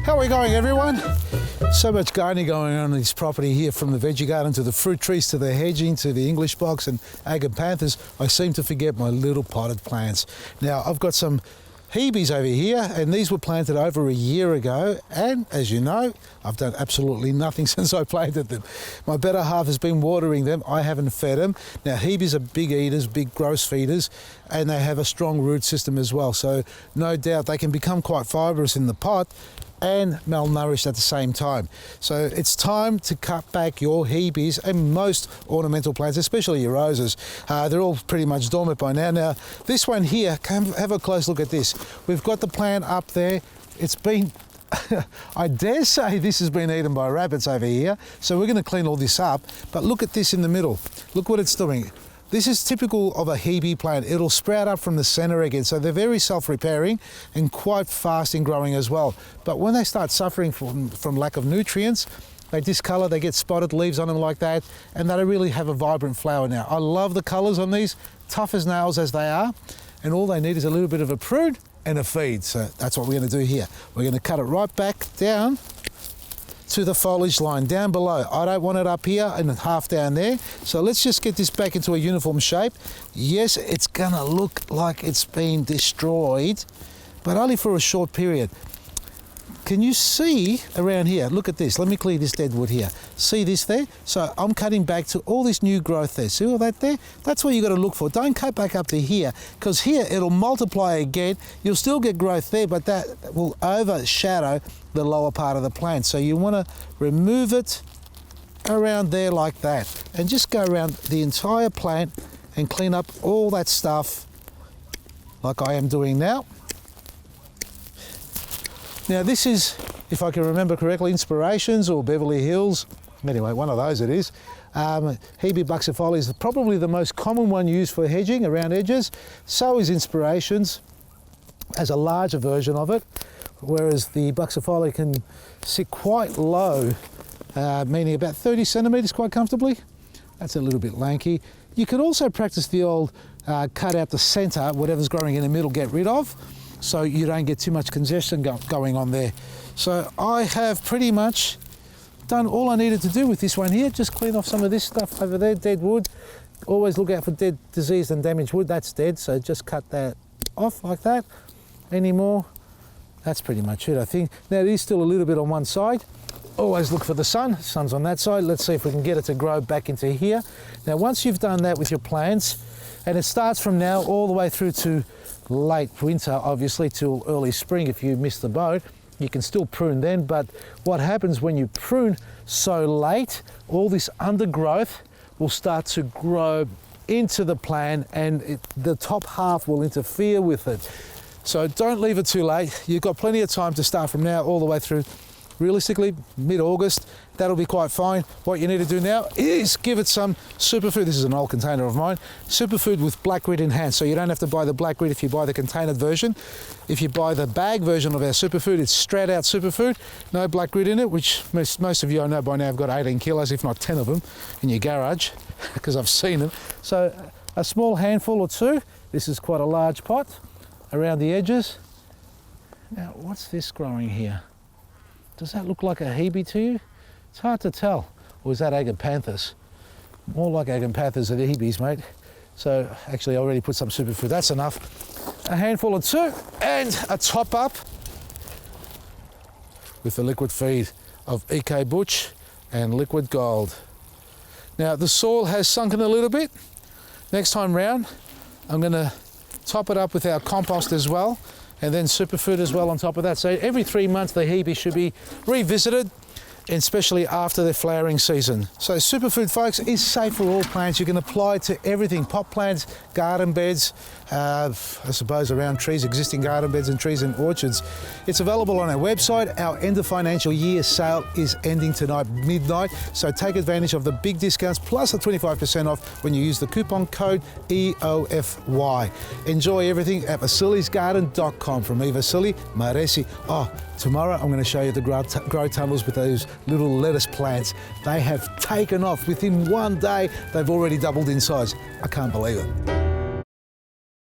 How are we going, everyone? So much gardening going on this property here, from the veggie garden to the fruit trees to the hedging to the English box and agapanthus. I seem to forget my little potted plants. Now, I've got some Hebes over here, and these were planted over a year ago, and as you know, I've done absolutely nothing since I planted them. My better half has been watering them. I haven't fed them. Now, Hebes are big eaters, big gross feeders, and they have a strong root system as well, so no doubt they can become quite fibrous in the pot and malnourished at the same time. So it's time to cut back your Hebes and most ornamental plants, especially your roses. They're all pretty much dormant by now. Now, this one here, come have a close look at this. We've got the plant up there. It's been, I dare say this has been eaten by rabbits over here. So we're gonna clean all this up, but look at this in the middle. Look what it's doing. This is typical of a Hebe plant. It'll sprout up from the center again. So they're very self-repairing and quite fast in growing as well. But when they start suffering from lack of nutrients, they discolor, they get spotted leaves on them like that, and they don't really have a vibrant flower now. I love the colors on these, tough as nails as they are, and all they need is a little bit of a prune and a feed. So that's what we're gonna do here. We're gonna cut it right back down to the foliage line down below. I don't want it up here and half down there. So let's just get this back into a uniform shape. Yes, it's gonna look like it's been destroyed, but only for a short period. Can you see around here? Look at this. Let me clear this dead wood here. See this there? So I'm cutting back to all this new growth there. See all that there? That's what you got to look for. Don't cut back up to here, because here it'll multiply again. You'll still get growth there, but that will overshadow the lower part of the plant. So you want to remove it around there like that, and just go around the entire plant and clean up all that stuff like I am doing now. Now this is, if I can remember correctly, Inspirations or Beverly Hills. Anyway, one of those it is. Hebe buxifolia is probably the most common one used for hedging around edges. So is Inspirations, has a larger version of it, whereas the buxifolia can sit quite low, meaning about 30 centimetres quite comfortably. That's a little bit lanky. You can also practice the old cut out the centre, whatever's growing in the middle, get rid of, so you don't get too much congestion going on there. So I have pretty much done all I needed to do with this one here. Just clean off some of this stuff over there, dead wood. Always look out for dead, diseased and damaged wood. That's dead, so just cut that off like that. Any more? That's pretty much it, I think. Now, it is still a little bit on one side. Always look for the sun. Sun's on that side. Let's see if we can get it to grow back into here. Now, once you've done that with your plants, and it starts from now all the way through to late winter, obviously, till early spring. If you miss the boat, you can still prune then, but what happens when you prune so late, all this undergrowth will start to grow into the plant, and the top half will interfere with it. So don't leave it too late. You've got plenty of time to start from now all the way through. Realistically, mid-August, that'll be quite fine. What you need to do now is give it some superfood. This is an old container of mine. Superfood with black grit enhanced. So you don't have to buy the black grit if you buy the container version. If you buy the bag version of our superfood, it's straight out superfood. No black grit in it, which most of you I know by now have got 18 kilos, if not 10 of them in your garage, because I've seen them. So a small handful or two. This is quite a large pot around the edges. Now, what's this growing here? Does that look like a Hebe to you? It's hard to tell. Or is that agapanthus? More like agapanthus than Hebes, mate. So actually I already put some superfood. That's enough. A handful or two, and a top up with the liquid feed of EK Butch and Liquid Gold. Now the soil has sunken a little bit. Next time round, I'm gonna top it up with our compost as well, and then superfood as well on top of that. So every 3 months the Hebe should be revisited, especially after the flowering season. So superfood, folks, is safe for all plants. You can apply it to everything: pot plants, garden beds, I suppose around trees, existing garden beds and trees and orchards. It's available on our website. Our end of financial year sale is ending tonight, midnight. So take advantage of the big discounts plus a 25% off when you use the coupon code EOFY. Enjoy everything at vasilisgarden.com. From me, Vasily Maresi. Oh, tomorrow I'm going to show you the grow tunnels with those little lettuce plants. They have taken off. Within one day, they've already doubled in size. I can't believe it.